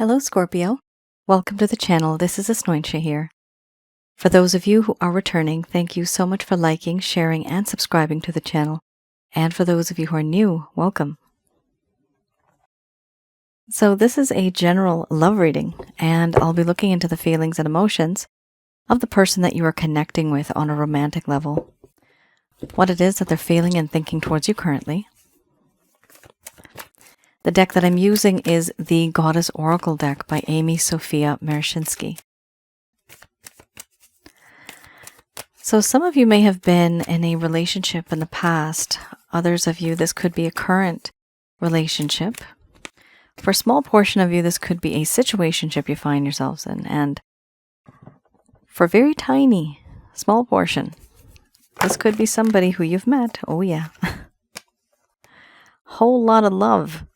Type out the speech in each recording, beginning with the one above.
Hello, Scorpio. Welcome to the channel. This is Asnointia here. For those of you who are returning, thank you so much for liking, sharing, and subscribing to the channel. And for those of you who are new, welcome. So this is a general love reading, and I'll be looking into the feelings and emotions of the person that you are connecting with on a romantic level. What it is that they're feeling and thinking towards you currently. The deck that I'm using is the Goddess Oracle deck by Amy Sophia Mershinsky. So some of you may have been in a relationship in the past. Others of you, this could be a current relationship. For a small portion of you, this could be a situationship you find yourselves in. And for a very tiny, small portion, this could be somebody who you've met. Oh yeah. Whole lot of love.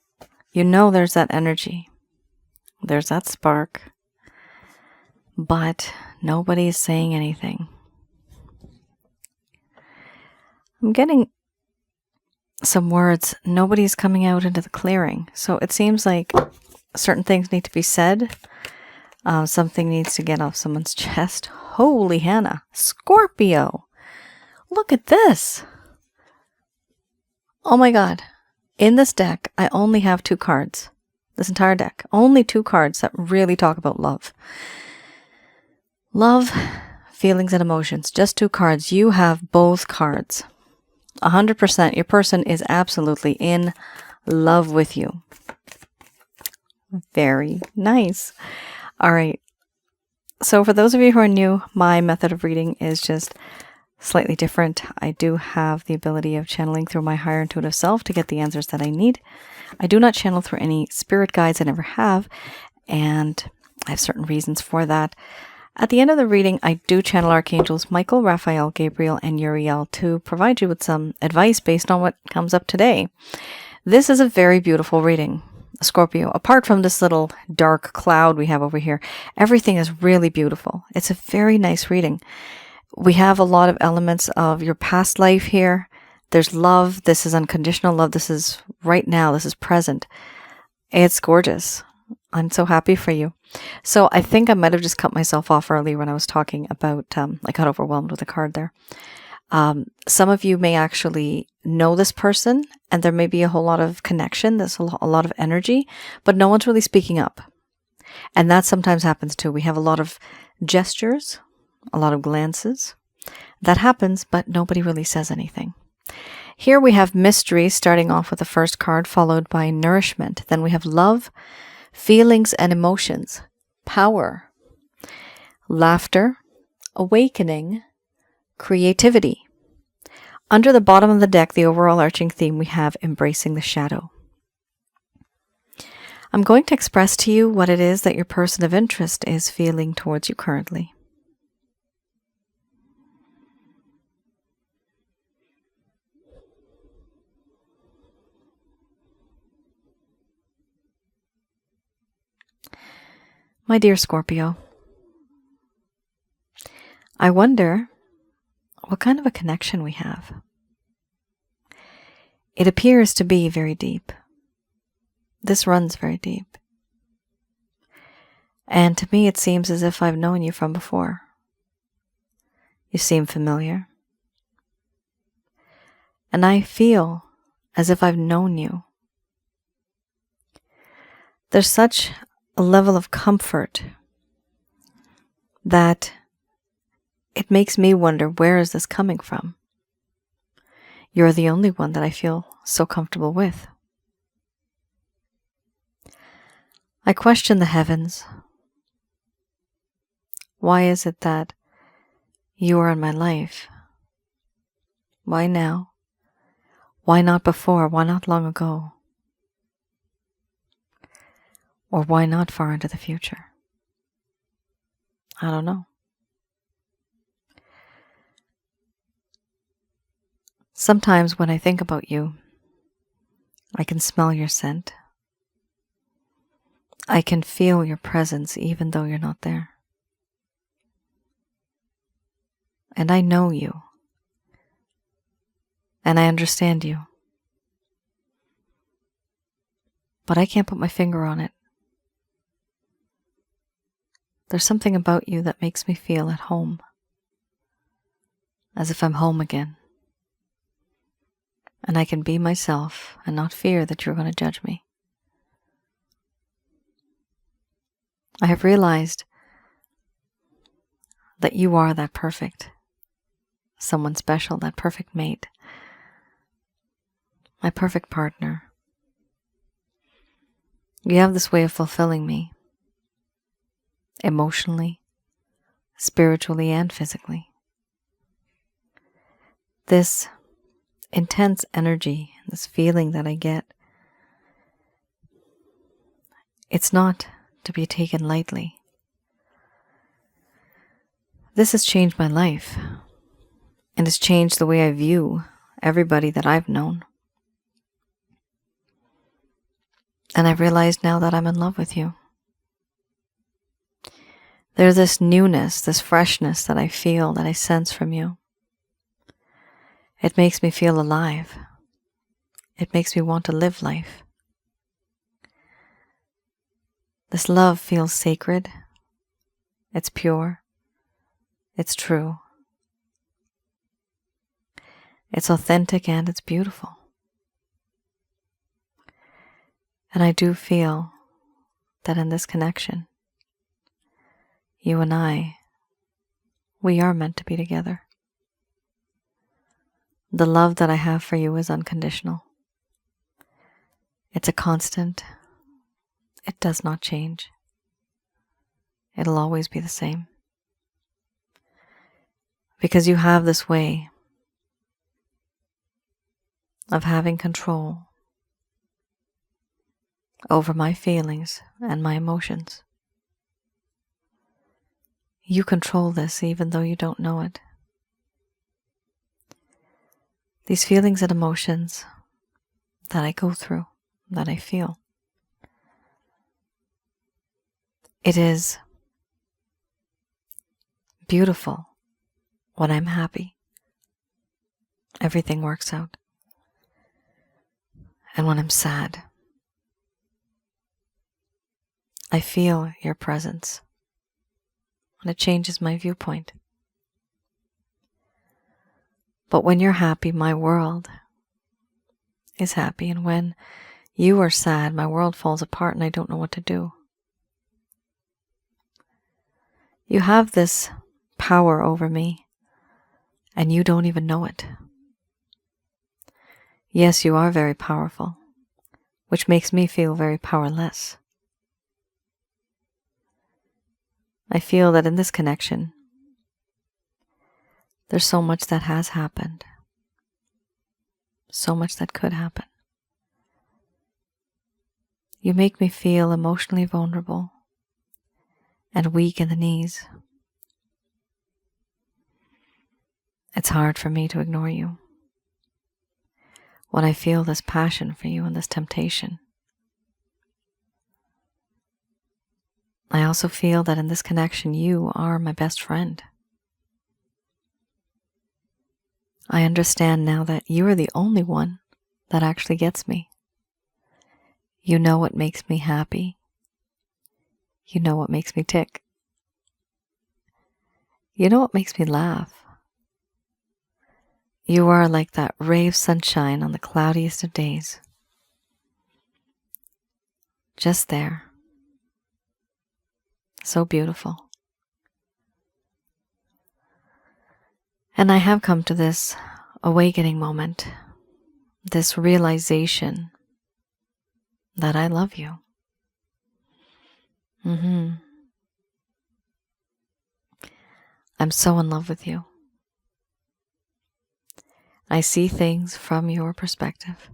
You know there's that energy. There's that spark. But nobody is saying anything. I'm getting some words. Nobody's coming out into the clearing. So it seems like certain things need to be said. Something needs to get off someone's chest. Holy Hannah. Scorpio. Look at this. Oh my God. In this deck, I only have 2 cards. This entire deck. Only 2 cards that really talk about love. Love, feelings, and emotions. Just 2 cards. You have both cards. 100%. Your person is absolutely in love with you. Very nice. All right. So for those of you who are new, my method of reading is just slightly different. I do have the ability of channeling through my higher intuitive self to get the answers that I need. I do not channel through any spirit guides. I never have, and I have certain reasons for that. At the end of the reading, I do channel Archangels Michael, Raphael, Gabriel, and Uriel to provide you with some advice based on what comes up today. This is a very beautiful reading, Scorpio. Apart from this little dark cloud we have over here, everything is really beautiful. It's a very nice reading. We have a lot of elements of your past life here. There's love. This is unconditional love. This is right now. This is present. It's gorgeous. I'm so happy for you. So I think I might have just cut myself off earlier when I was talking about, I got overwhelmed with a card there. Some of you may actually know this person, and there may be a whole lot of connection. There's a lot of energy, but no one's really speaking up. And that sometimes happens too. We have a lot of gestures, a lot of glances. That happens, but nobody really says anything. Here we have mystery, starting off with the first card, followed by nourishment. Then we have love, feelings and emotions, power, laughter, awakening, creativity. Under the bottom of the deck, the overall arching theme, we have embracing the shadow. I'm going to express to you what it is that your person of interest is feeling towards you currently. My dear Scorpio, I wonder what kind of a connection we have. It appears to be very deep. This runs very deep. And to me, it seems as if I've known you from before. You seem familiar. And I feel as if I've known you. There's such a level of comfort that it makes me wonder, where is this coming from? You're the only one that I feel so comfortable with. I question the heavens. Why is it that you are in my life? Why now? Why not before? Why not long ago? Or why not far into the future? I don't know. Sometimes when I think about you, I can smell your scent. I can feel your presence even though you're not there. And I know you. And I understand you. but I can't put my finger on it. There's something about you that makes me feel at home, as if I'm home again. And I can be myself and not fear that you're going to judge me. I have realized that you are that perfect, someone special, that perfect mate, my perfect partner. You have this way of fulfilling me, emotionally, spiritually, and physically. This intense energy, this feeling that I get, it's not to be taken lightly. This has changed my life, and has changed the way I view everybody that I've known. And I've realized now that I'm in love with you. There's this newness, this freshness that I feel, that I sense from you. It makes me feel alive. It makes me want to live life. This love feels sacred. It's pure. It's true. It's authentic and it's beautiful. And I do feel that in this connection, you and I, we are meant to be together. The love that I have for you is unconditional. It's a constant. It does not change. It'll always be the same. Because you have this way of having control over my feelings and my emotions. You control this even though you don't know it. These feelings and emotions that I go through, that I feel, it is beautiful when I'm happy. Everything works out. And when I'm sad, I feel your presence, and it changes my viewpoint. But when you're happy, my world is happy, and when you are sad, my world falls apart and I don't know what to do. You have this power over me, and you don't even know it. Yes, you are very powerful, which makes me feel very powerless. I feel that in this connection, there's so much that has happened, so much that could happen. You make me feel emotionally vulnerable and weak in the knees. It's hard for me to ignore you when I feel this passion for you and this temptation. I also feel that in this connection, you are my best friend. I understand now that you are the only one that actually gets me. You know what makes me happy. You know what makes me tick. You know what makes me laugh. You are like that ray of sunshine on the cloudiest of days. Just there. So beautiful. And I have come to this awakening moment, this realization that I love you. I'm so in love with you. I see things from your perspective,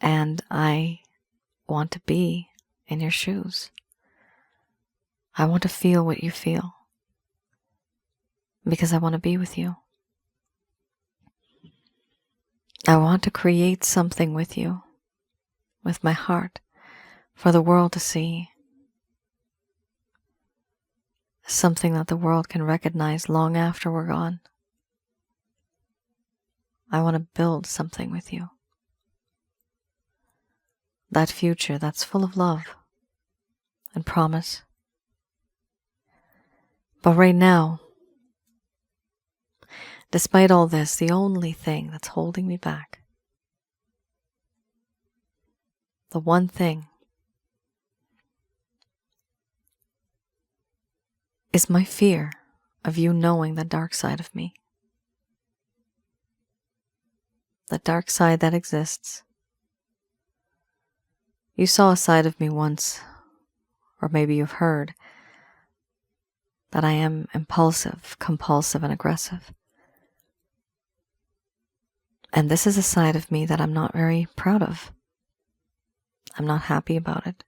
and I want to be in your shoes. I want to feel what you feel, because I want to be with you. I want to create something with you, with my heart, for the world to see. Something that the world can recognize long after we're gone. I want to build something with you. That future that's full of love and promise But right now, despite all this, the only thing that's holding me back, the one thing, is my fear of you knowing the dark side of me. The dark side that exists. You saw a side of me once, or maybe you've heard, that I am impulsive, compulsive, and aggressive. And this is a side of me that I'm not very proud of. I'm not happy about it.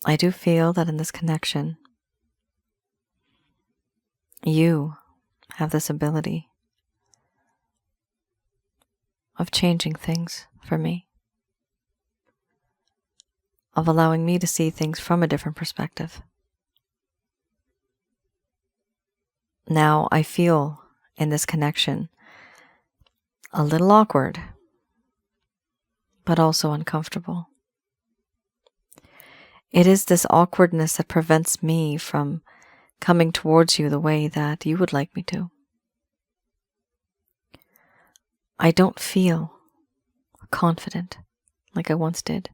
I do feel that in this connection, you have this ability of changing things for me, of allowing me to see things from a different perspective. Now I feel in this connection a little awkward, but also uncomfortable. It is this awkwardness that prevents me from coming towards you the way that you would like me to. I don't feel confident like I once did.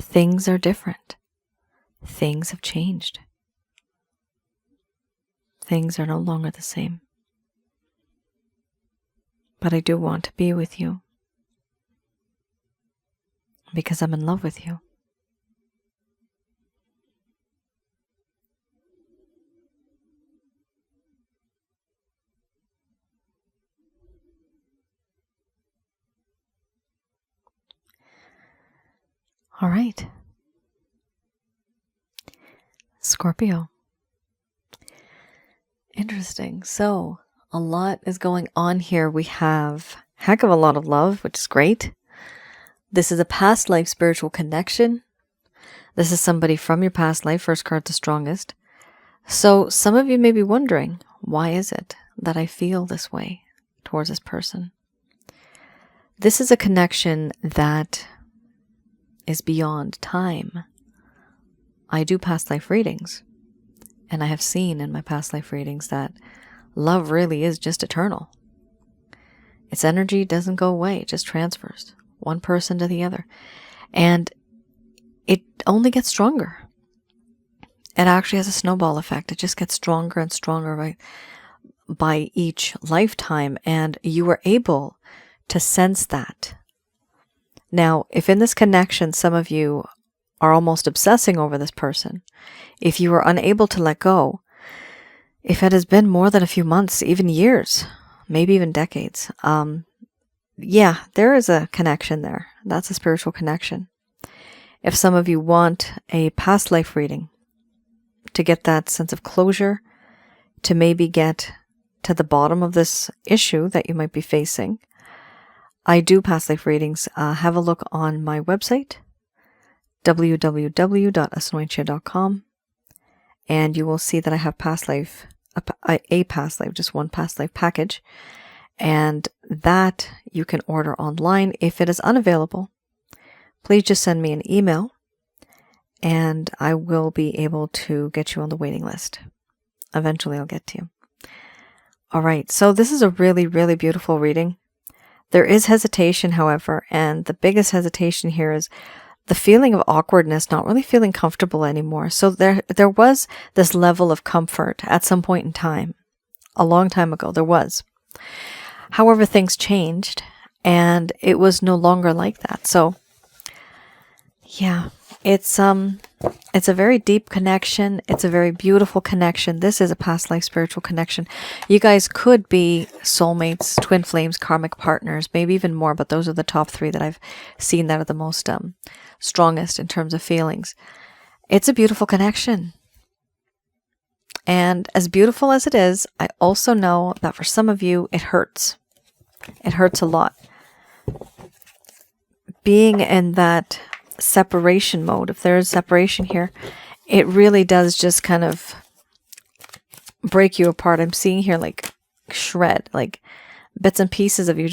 Things are different. Things have changed. Things are no longer the same. But I do want to be with you because I'm in love with you. All right. Scorpio. Interesting. So, a lot is going on here. We have a heck of a lot of love, which is great. This is a past life spiritual connection. This is somebody from your past life. First card, the strongest. So, some of you may be wondering, why is it that I feel this way towards this person? This is a connection that is beyond time. I do past life readings, and I have seen in my past life readings that love really is just eternal. Its energy doesn't go away, it just transfers one person to the other. And it only gets stronger. It actually has a snowball effect. It just gets stronger and stronger by each lifetime, and you are able to sense that. Now, if in this connection some of you are almost obsessing over this person, if you are unable to let go, if it has been more than a few months, even years, maybe even decades, yeah, there is a connection there. That's a spiritual connection. If some of you want a past life reading to get that sense of closure, to maybe get to the bottom of this issue that you might be facing, I do past life readings. Have a look on my website, www.asnointia.com, and you will see that I have past life, just one past life package, and that you can order online. If it is unavailable, please just send me an email, and I will be able to get you on the waiting list. Eventually, I'll get to you. All right, so this is a really, really beautiful reading. There is hesitation, however, and the biggest hesitation here is the feeling of awkwardness, not really feeling comfortable anymore. So there was this level of comfort at some point in time, a long time ago, there was. However, things changed, and it was no longer like that. So, yeah, it's a very deep connection. It's a very beautiful connection. This is a past life spiritual connection. You guys could be soulmates, twin flames, karmic partners, maybe even more, but those are the top 3 that I've seen that are the most strongest in terms of feelings. It's a beautiful connection. And as beautiful as it is, I also know that for some of you, it hurts. It hurts a lot. Being in that separation mode, if there is separation here, it really does just kind of break you apart. I'm seeing here like shred, like bits and pieces of you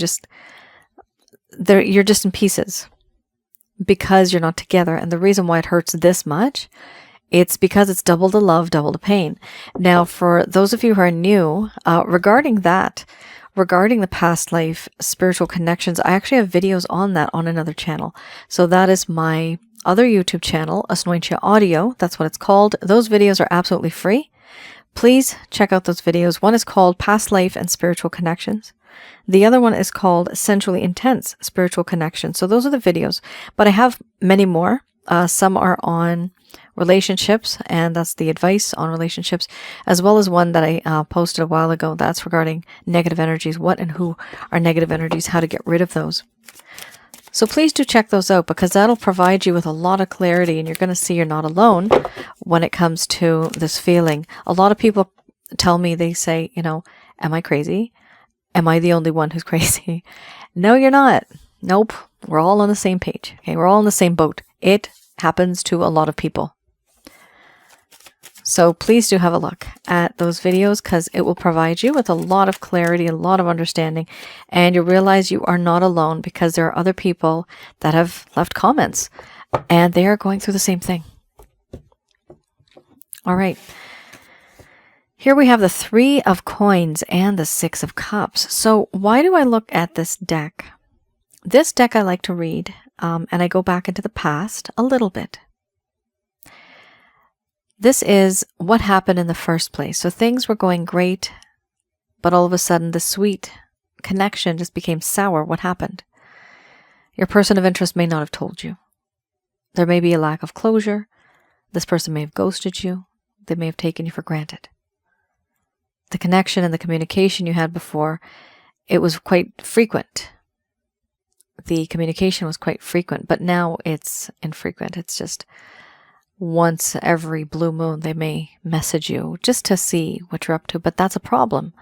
you're just in pieces because you're not together. And the reason why it hurts this much It's because it's double the love, double the pain. Now, for those of you who are new, regarding the past life spiritual connections, I actually have videos on that on another channel. So that is my other YouTube channel, Asnointia Audio. That's what it's called. Those videos are absolutely free. Please check out those videos. One is called Past Life and Spiritual Connections. The other one is called Sensually Intense Spiritual Connections. So those are the videos, but I have many more. Some are on relationships, and that's the advice on relationships, as well as one that I posted a while ago. That's regarding negative energies. What and who are negative energies? How to get rid of those. So please do check those out, because that'll provide you with a lot of clarity, and you're going to see you're not alone when it comes to this feeling. A lot of people tell me, they say, am I crazy? Am I the only one who's crazy? No, you're not. Nope. We're all on the same page. Okay, we're all in the same boat. It happens to a lot of people. So please do have a look at those videos, because it will provide you with a lot of clarity, a lot of understanding, and you'll realize you are not alone, because there are other people that have left comments and they are going through the same thing. All right. Here we have the 3 of Coins and the 6 of Cups. So why do I look at this deck? This deck I like to read, and I go back into the past a little bit. This is what happened in the first place. So things were going great, but all of a sudden the sweet connection just became sour. What happened? Your person of interest may not have told you. There may be a lack of closure. This person may have ghosted you. They may have taken you for granted. The connection and the communication you had before, it was quite frequent. The communication was quite frequent, but now it's infrequent. It's just once every blue moon they may message you just to see what you're up to. But that's a problem,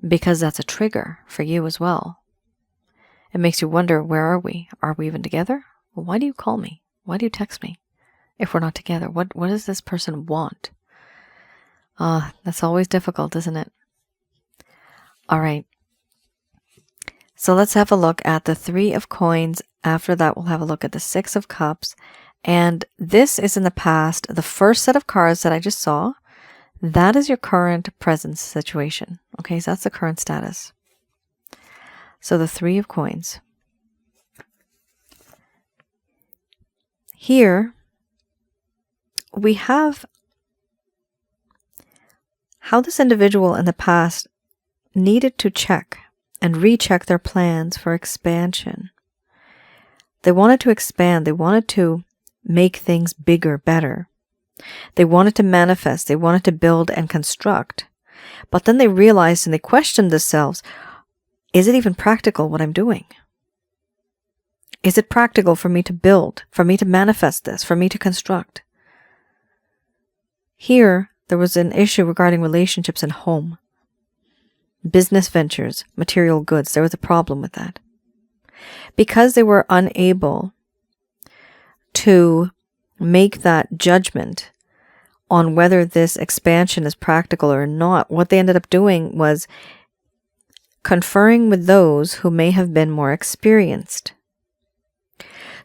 because that's a trigger for you as well. It makes you wonder, where are we? Are we even together? Well, why do you call me? Why do you text me if we're not together? What does this person want? That's always difficult, isn't it? All right. So let's have a look at the 3 of Coins. After that, we'll have a look at the 6 of Cups. And this is in the past. The first set of cards that I just saw, that is your current present situation. Okay, so that's the current status. So the 3 of Coins. Here, we have how this individual in the past needed to check and recheck their plans for expansion. They wanted to expand. They wanted to make things bigger, better. They wanted to manifest. They wanted to build and construct. But then they realized and they questioned themselves, is it even practical what I'm doing? Is it practical for me to build, for me to manifest this, for me to construct? Here, there was an issue regarding relationships and home. Business ventures, material goods, there was a problem with that. Because they were unable to make that judgment on whether this expansion is practical or not, what they ended up doing was conferring with those who may have been more experienced.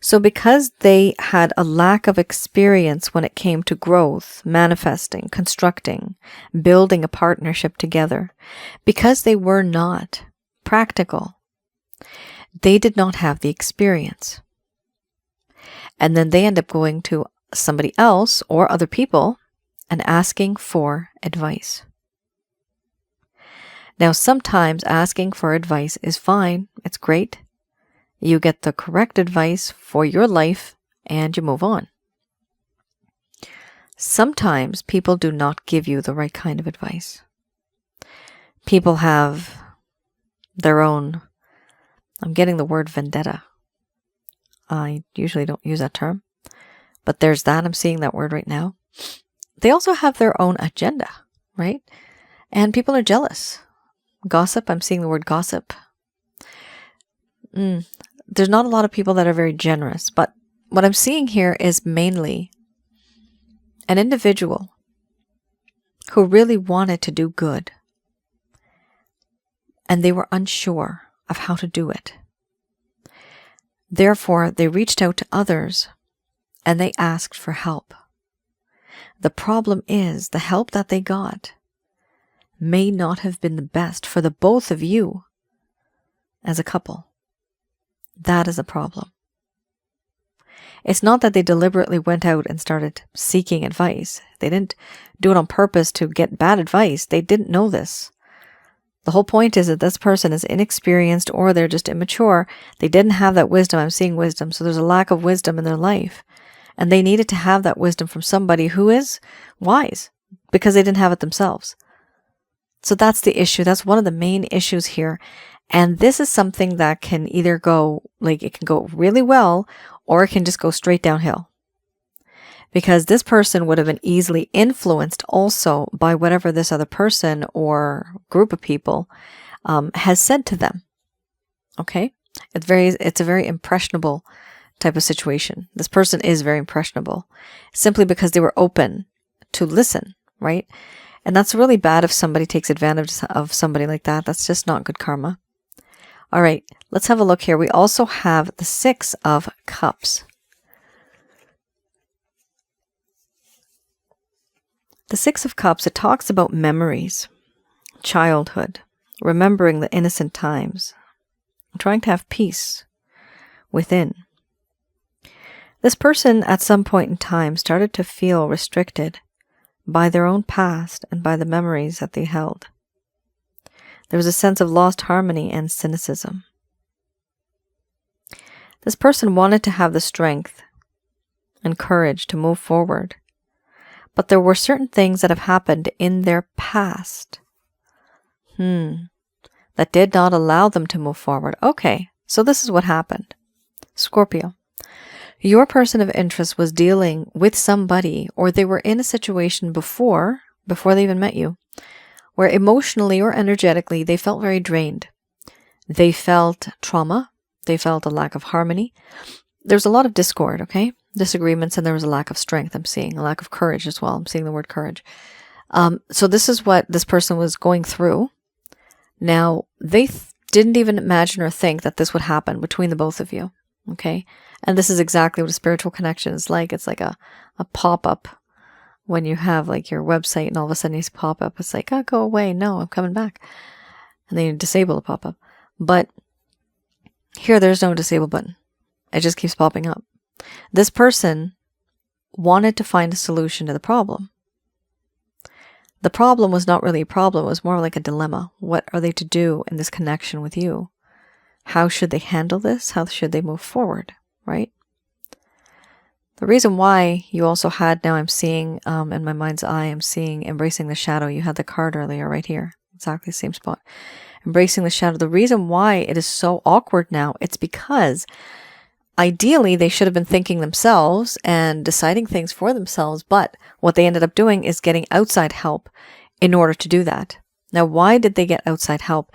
So because they had a lack of experience when it came to growth, manifesting, constructing, building a partnership together, because they were not practical, they did not have the experience. And then they end up going to somebody else or other people and asking for advice. Now, sometimes asking for advice is fine. It's great. You get the correct advice for your life and you move on. Sometimes people do not give you the right kind of advice. People have their own, I'm getting the word vendetta. I usually don't use that term, but there's that. I'm seeing that word right now. They also have their own agenda, right? And people are jealous. Gossip, I'm seeing the word gossip. There's not a lot of people that are very generous, but what I'm seeing here is mainly an individual who really wanted to do good, and they were unsure of how to do it. Therefore, they reached out to others and they asked for help. The problem is the help that they got may not have been the best for the both of you as a couple. That is a problem. It's not that they deliberately went out and started seeking advice. They didn't do it on purpose to get bad advice. They didn't know this. The whole point is that this person is inexperienced or they're just immature. They didn't have that wisdom. I'm seeing wisdom. So there's a lack of wisdom in their life. And they needed to have that wisdom from somebody who is wise because they didn't have it themselves. So that's the issue. That's one of the main issues here. And this is something that can either go, like it can go really well, or it can just go straight downhill. Because this person would have been easily influenced also by whatever this other person or group of people has said to them. Okay? It's a very impressionable type of situation. This person is very impressionable simply because they were open to listen, right? And that's really bad if somebody takes advantage of somebody like that. That's just not good karma. All right, let's have a look here. We also have the Six of Cups. The Six of Cups, it talks about memories, childhood, remembering the innocent times, trying to have peace within. This person at some point in time started to feel restricted by their own past and by the memories that they held. There was a sense of lost harmony and cynicism. This person wanted to have the strength and courage to move forward, but there were certain things that have happened in their past that did not allow them to move forward. Okay, so this is what happened. Scorpio, your person of interest was dealing with somebody, or they were in a situation before they even met you, where emotionally or energetically they felt very drained. They felt trauma. They felt a lack of harmony. There's a lot of discord, okay? Disagreements, and there was a lack of strength. I'm seeing a lack of courage as well. I'm seeing the word courage. So this is what this person was going through. Now, they didn't even imagine or think that this would happen between the both of you, okay? And this is exactly what a spiritual connection is like. It's like a pop-up. When you have like your website and all of a sudden you pop up, it's like, oh, go away. No, I'm coming back. And then you disable the pop-up. But here, there's no disable button. It just keeps popping up. This person wanted to find a solution to the problem. The problem was not really a problem. It was more like a dilemma. What are they to do in this connection with you? How should they handle this? How should they move forward? Right? The reason why you also had, now I'm seeing, in my mind's eye, I'm seeing embracing the shadow. You had the card earlier right here. Exactly the same spot. Embracing the shadow. The reason why it is so awkward now, it's because ideally they should have been thinking themselves and deciding things for themselves. But what they ended up doing is getting outside help in order to do that. Now, why did they get outside help?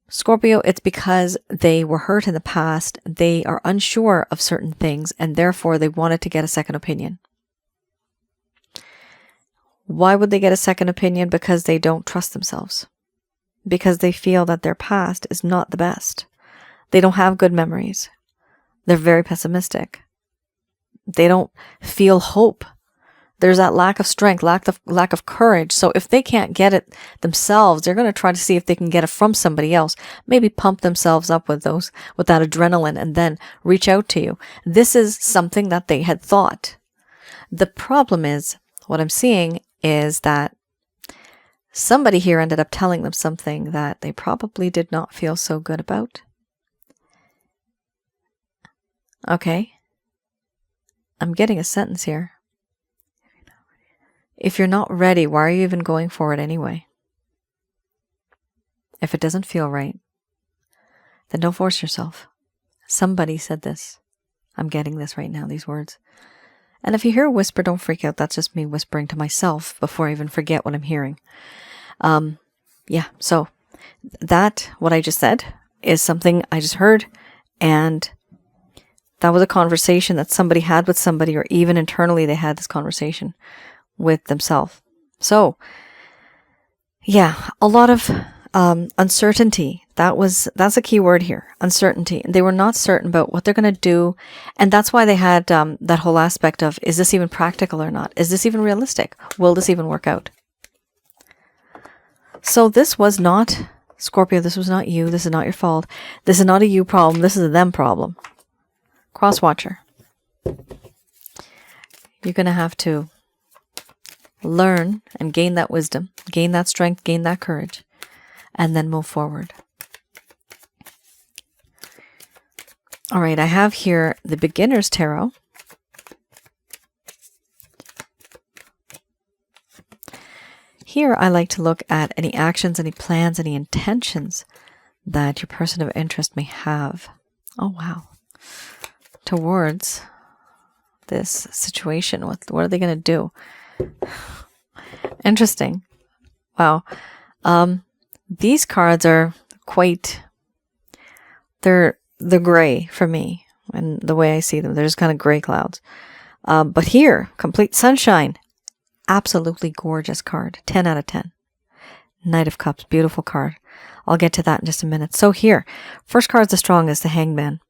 Scorpio, it's because they were hurt in the past, they are unsure of certain things, and therefore they wanted to get a second opinion. Why would they get a second opinion? Because they don't trust themselves. Because they feel that their past is not the best. They don't have good memories. They're very pessimistic. They don't feel hope. There's that lack of strength, lack of courage. So if they can't get it themselves, they're going to try to see if they can get it from somebody else. Maybe pump themselves up with that adrenaline and then reach out to you. This is something that they had thought. The problem is, what I'm seeing is that somebody here ended up telling them something that they probably did not feel so good about. Okay. I'm getting a sentence here. If you're not ready, why are you even going for it anyway? If it doesn't feel right, then don't force yourself. Somebody said this. I'm getting this right now, these words. And if you hear a whisper, don't freak out. That's just me whispering to myself before I even forget what I'm hearing. So that, what I just said, is something I just heard, and that was a conversation that somebody had with somebody, or even internally they had this conversation with themselves. So, yeah, a lot of uncertainty That's a key word here, uncertainty. They were not certain about what they're going to do. And that's why they had that whole aspect of, is this even practical or not? Is this even realistic? Will this even work out? So this was not, Scorpio, this was not you. This is not your fault. This is not a you problem. This is a them problem. Cross watcher. You're going to have to learn and gain that wisdom, gain that strength, gain that courage, and then move forward. All right, I have here the Beginner's Tarot. Here, I like to look at any actions, any plans, any intentions that your person of interest may have. Oh, wow. Towards this situation. What are they going to do? Interesting. Wow. These cards are quite, they're gray for me, and the way I see them, they're just kind of gray clouds. But here, complete sunshine. Absolutely gorgeous card. 10 out of 10. Knight of Cups. Beautiful card. I'll get to that in just a minute. So here, first card's the strongest, the Hangman.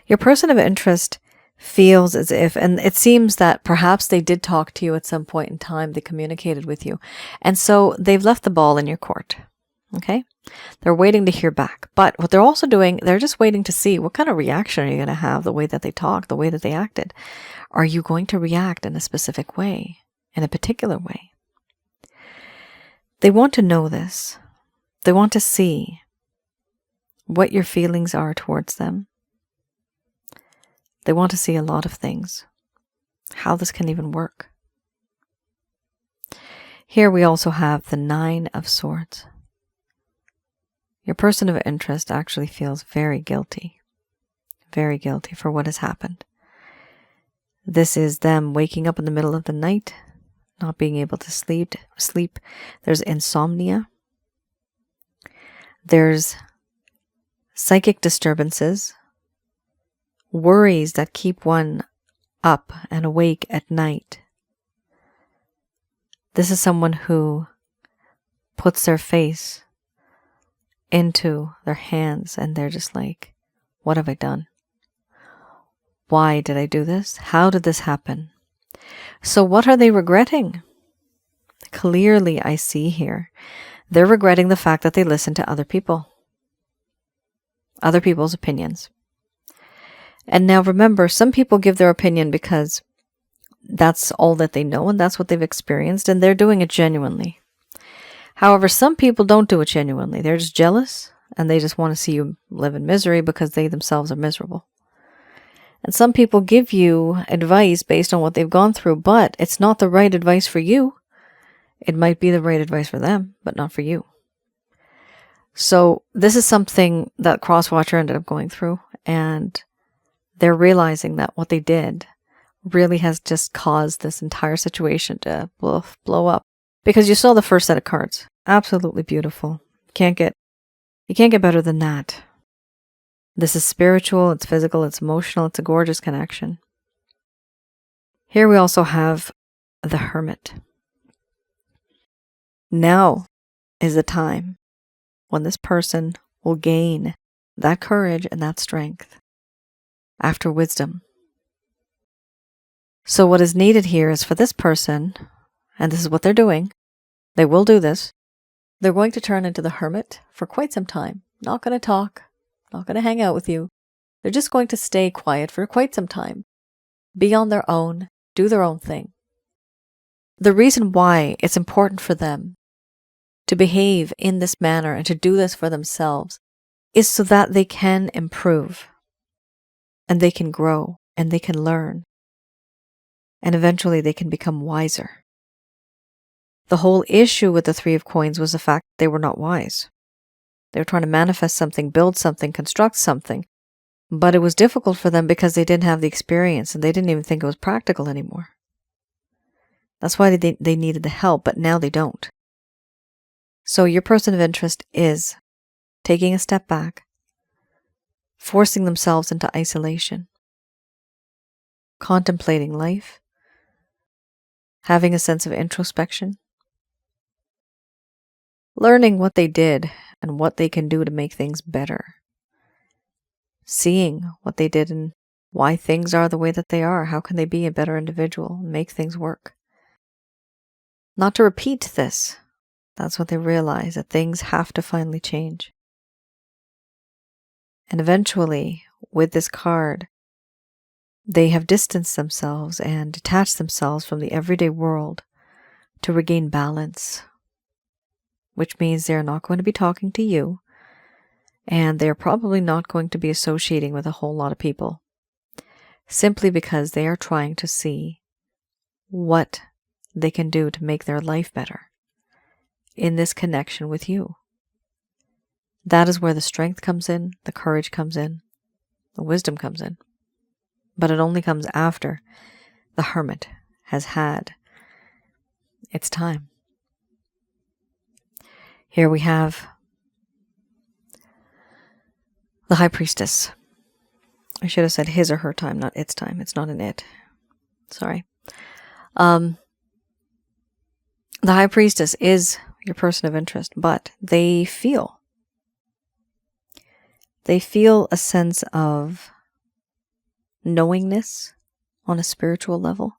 Your person of interest feels as if, and it seems that perhaps they did talk to you at some point in time, they communicated with you, and so they've left the ball in your court. Okay? They're waiting to hear back. But what they're also doing, they're just waiting to see what kind of reaction are you going to have, the way that they talked, the way that they acted. Are you going to react in a specific way, in a particular way? They want to know this. They want to see what your feelings are towards them. They want to see a lot of things. How this can even work. Here we also have the Nine of Swords. Your person of interest actually feels very guilty for what has happened. This is them waking up in the middle of the night, not being able to sleep. There's insomnia. There's psychic disturbances, worries that keep one up and awake at night. This is someone who puts their face into their hands and they're just like, what have I done? Why did I do this? How did this happen? So what are they regretting? Clearly, I see here, they're regretting the fact that they listened to other people, other people's opinions. And now remember, some people give their opinion because that's all that they know and that's what they've experienced and they're doing it genuinely. However, some people don't do it genuinely. They're just jealous and they just want to see you live in misery because they themselves are miserable. And some people give you advice based on what they've gone through, but it's not the right advice for you. It might be the right advice for them, but not for you. So this is something that Crosswatcher ended up going through, and they're realizing that what they did really has just caused this entire situation to blow up. Because you saw the first set of cards. Absolutely beautiful. You can't get better than that. This is spiritual, it's physical, it's emotional, it's a gorgeous connection. Here we also have the Hermit. Now is the time when this person will gain that courage and that strength after wisdom. So what is needed here is for this person, and this is what they're doing, they will do this, they're going to turn into the Hermit for quite some time. Not going to talk, not going to hang out with you. They're just going to stay quiet for quite some time. Be on their own, do their own thing. The reason why it's important for them to behave in this manner and to do this for themselves is so that they can improve and they can grow and they can learn and eventually they can become wiser. The whole issue with the Three of Coins was the fact that they were not wise. They were trying to manifest something, build something, construct something, but it was difficult for them because they didn't have the experience and they didn't even think it was practical anymore. That's why they needed the help, but now they don't. So your person of interest is taking a step back, forcing themselves into isolation, contemplating life, having a sense of introspection, learning what they did and what they can do to make things better. Seeing what they did and why things are the way that they are. How can they be a better individual and make things work? Not to repeat this. That's what they realize, that things have to finally change. And eventually, with this card, they have distanced themselves and detached themselves from the everyday world to regain balance, which means they're not going to be talking to you, and they're probably not going to be associating with a whole lot of people, simply because they are trying to see what they can do to make their life better in this connection with you. That is where the strength comes in, the courage comes in, the wisdom comes in. But it only comes after the Hermit has had its time. Here we have the High Priestess. I should have said his or her time, not its time. It's not an it. Sorry. The High Priestess is your person of interest, but they feel a sense of knowingness on a spiritual level.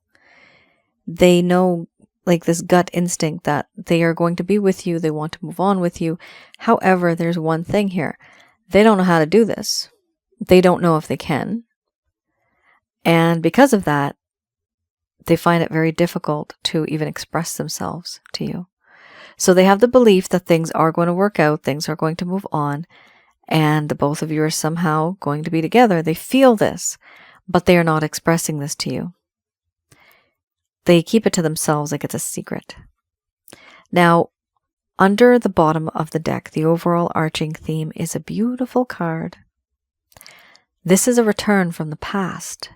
They know, like this gut instinct, that they are going to be with you. They want to move on with you. However, there's one thing here. They don't know how to do this. They don't know if they can. And because of that, they find it very difficult to even express themselves to you. So they have the belief that things are going to work out, things are going to move on, and the both of you are somehow going to be together. They feel this, but they are not expressing this to you. They keep it to themselves like it's a secret. Now, under the bottom of the deck, the overall arching theme is a beautiful card. This is a return from the past.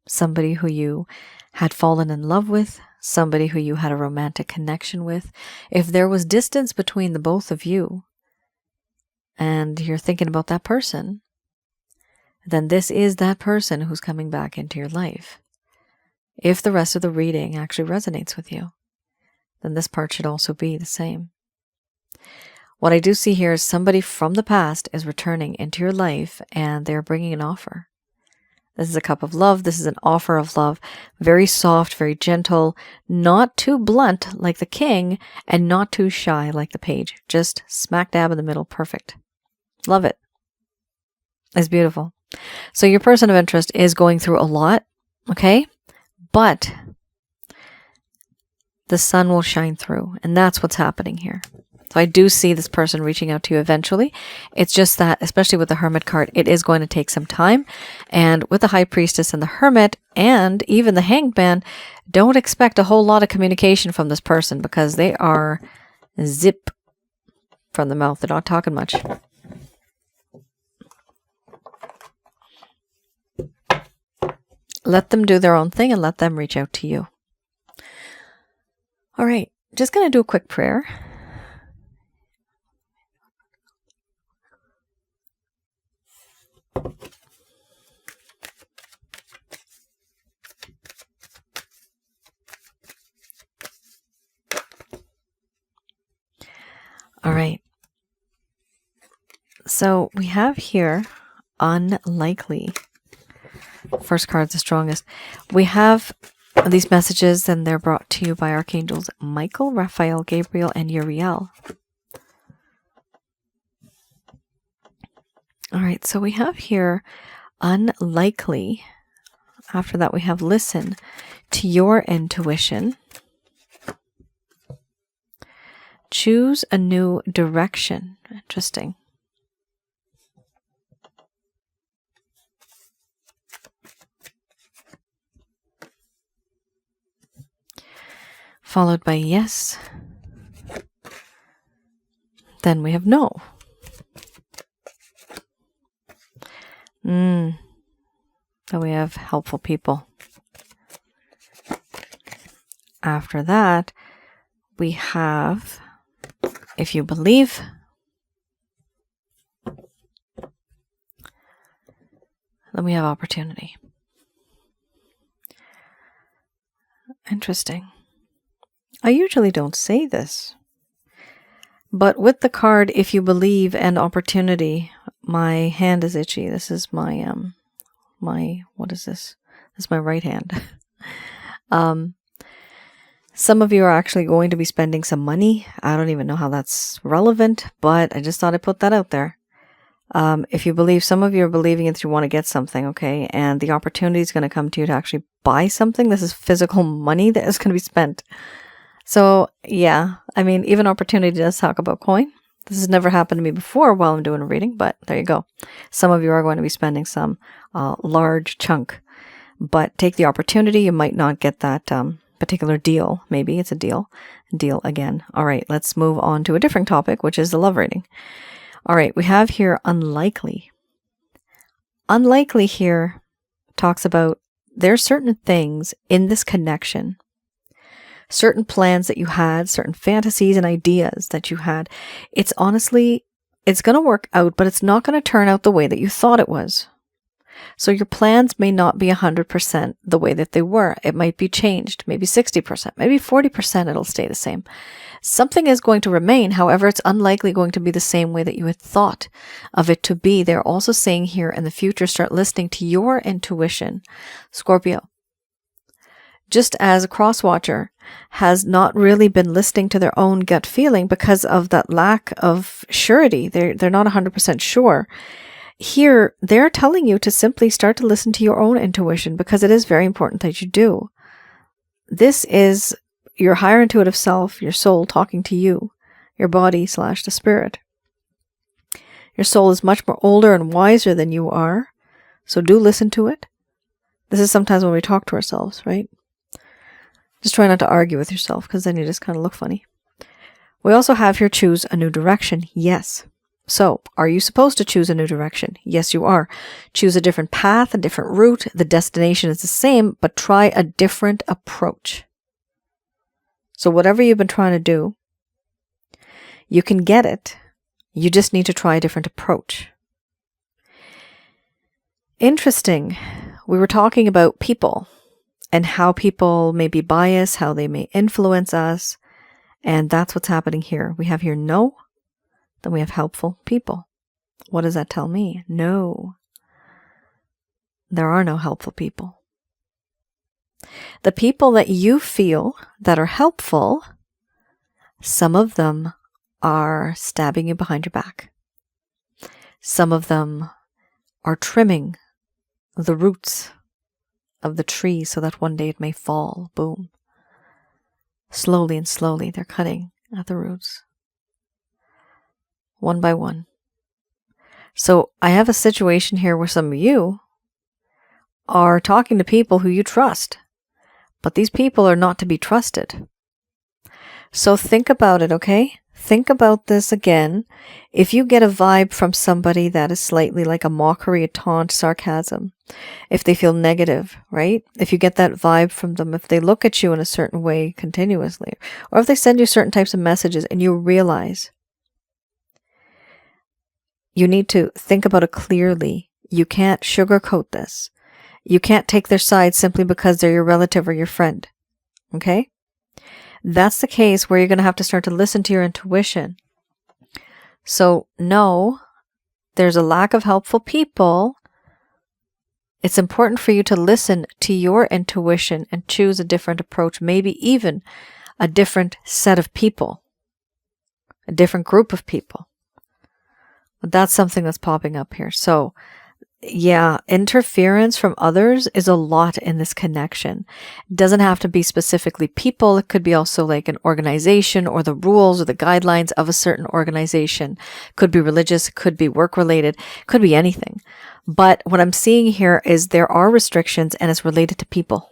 Somebody who you had fallen in love with, somebody who you had a romantic connection with. If there was distance between the both of you, and you're thinking about that person, then this is that person who's coming back into your life. If the rest of the reading actually resonates with you, then this part should also be the same. What I do see here is somebody from the past is returning into your life, and they're bringing an offer. This is a cup of love. This is an offer of love. Very soft, very gentle, not too blunt like the King, and not too shy like the Page. Just smack dab in the middle. Perfect. Love it. It's beautiful. So your person of interest is going through a lot, okay? But the sun will shine through, and that's what's happening here. So I do see this person reaching out to you eventually. It's just that, especially with the Hermit card, it is going to take some time. And with the High Priestess and the Hermit and even the Hanged Man, don't expect a whole lot of communication from this person, because they are zip from the mouth. They're not talking much. Let them do their own thing and let them reach out to you. All right, just going to do a quick prayer. All right. So we have here unlikely. First card's the strongest. We have these messages, and they're brought to you by Archangels Michael, Raphael, Gabriel, and Uriel. All right, so we have here unlikely. After that, we have listen to your intuition. Choose a new direction. Interesting. Followed by yes. Then we have no. Then we have helpful people. After that, we have if you believe. Then we have opportunity. Interesting. I usually don't say this, But with the card, if you believe and opportunity, my hand is itchy. This is my, what is this? This is my right hand. Some of you are actually going to be spending some money. I don't even know how that's relevant, but I just thought I'd put that out there. If you believe, some of you are believing that you want to get something, okay? And the opportunity is going to come to you to actually buy something. This is physical money that is going to be spent. So, yeah, I mean, even opportunity does talk about coin. This has never happened to me before while I'm doing a reading, but there you go. Some of you are going to be spending some large chunk, but take the opportunity. You might not get that particular deal. Maybe it's a deal again. All right, let's move on to a different topic, which is the love reading. All right, we have here unlikely. Unlikely here talks about there's certain things in this connection, certain plans that you had, certain fantasies and ideas that you had. It's honestly, it's going to work out, but it's not going to turn out the way that you thought it was. So your plans may not be 100% the way that they were. It might be changed, maybe 60%, maybe 40% it'll stay the same. Something is going to remain, however, it's unlikely going to be the same way that you had thought of it to be. They're also saying here in the future, start listening to your intuition, Scorpio. Just as a cross-watcher has not really been listening to their own gut feeling because of that lack of surety. They're not 100% sure. Here, they're telling you to simply start to listen to your own intuition because it is very important that you do. This is your higher intuitive self, your soul talking to you, your body / the spirit. Your soul is much more older and wiser than you are, so do listen to it. This is sometimes when we talk to ourselves, right? Just try not to argue with yourself because then you just kind of look funny. We also have here choose a new direction. Yes. So, are you supposed to choose a new direction? Yes, you are. Choose a different path, a different route. The destination is the same, but try a different approach. So whatever you've been trying to do, you can get it. You just need to try a different approach. Interesting. We were talking about people and how people may be biased, how they may influence us. And that's what's happening here. We have here no. Then we have helpful people. What does that tell me? No. There are no helpful people. The people that you feel that are helpful, some of them are stabbing you behind your back. Some of them are trimming the roots of the tree so that one day it may fall. Boom. Slowly and slowly, they're cutting at the roots. One by one. So I have a situation here where some of you are talking to people who you trust, but these people are not to be trusted. So think about it, okay? Think about this again. If you get a vibe from somebody that is slightly like a mockery, a taunt, sarcasm, if they feel negative, right? If you get that vibe from them, if they look at you in a certain way continuously, or if they send you certain types of messages and you realize you need to think about it clearly. You can't sugarcoat this. You can't take their side simply because they're your relative or your friend. Okay? That's the case where you're going to have to start to listen to your intuition. So, no, there's a lack of helpful people. It's important for you to listen to your intuition and choose a different approach, maybe even a different set of people, a different group of people. But that's something that's popping up here. So, yeah, interference from others is a lot in this connection. It doesn't have to be specifically people. It could be also like an organization or the rules or the guidelines of a certain organization. It could be religious, it could be work-related, it could be anything. But what I'm seeing here is there are restrictions and it's related to people.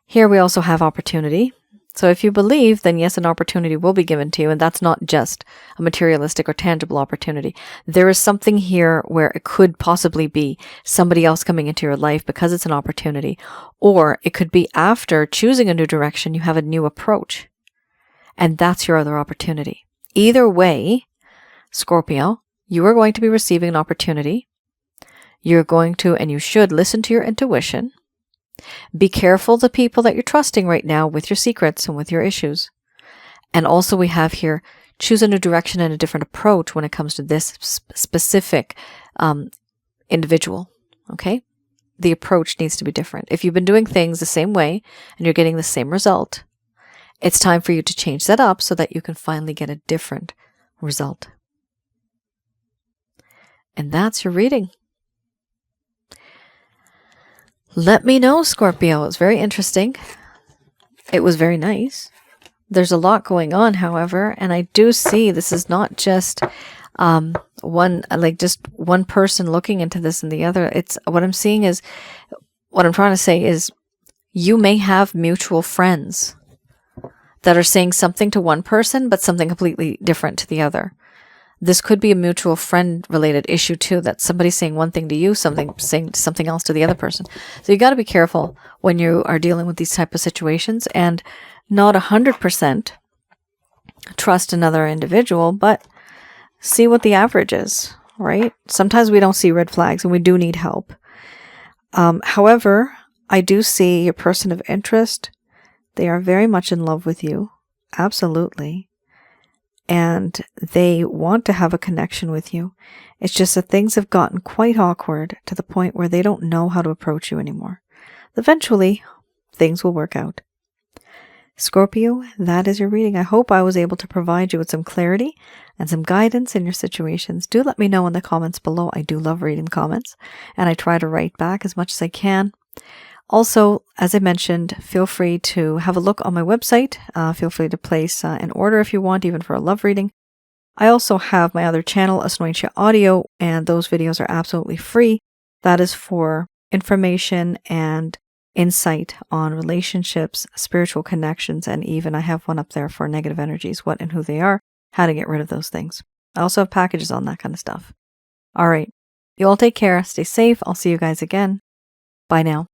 Here we also have opportunity. So if you believe, then yes, an opportunity will be given to you, and that's not just a materialistic or tangible opportunity. There is something here where it could possibly be somebody else coming into your life because it's an opportunity, or it could be after choosing a new direction, you have a new approach, and that's your other opportunity. Either way, Scorpio, you are going to be receiving an opportunity. You're going to, and you should, listen to your intuition. Be careful the people that you're trusting right now with your secrets and with your issues. And also we have here, choose a new direction and a different approach when it comes to this specific individual, okay? The approach needs to be different. If you've been doing things the same way and you're getting the same result, it's time for you to change that up so that you can finally get a different result. And that's your reading. Let me know, Scorpio. It's very interesting. It was very nice. There's a lot going on, however, and I do see this is not just just one person looking into this and the other. It's what I'm seeing is, what I'm trying to say is, you may have mutual friends that are saying something to one person, but something completely different to the other. This could be a mutual friend related issue too, that somebody's saying one thing to you, saying something else to the other person. So you got to be careful when you are dealing with these type of situations, and not 100% trust another individual, but see what the average is, right? Sometimes we don't see red flags and we do need help. However, I do see your person of interest. They are very much in love with you. Absolutely. And they want to have a connection with you. It's just that things have gotten quite awkward to the point where they don't know how to approach you anymore. Eventually, things will work out. Scorpio, that is your reading. I hope I was able to provide you with some clarity and some guidance in your situations. Do let me know in the comments below. I do love reading comments, and I try to write back as much as I can. Also, as I mentioned, feel free to have a look on my website. Feel free to place an order if you want, even for a love reading. I also have my other channel, Asnointia Audio, and those videos are absolutely free. That is for information and insight on relationships, spiritual connections, and even I have one up there for negative energies, what and who they are, how to get rid of those things. I also have packages on that kind of stuff. All right. You all take care. Stay safe. I'll see you guys again. Bye now.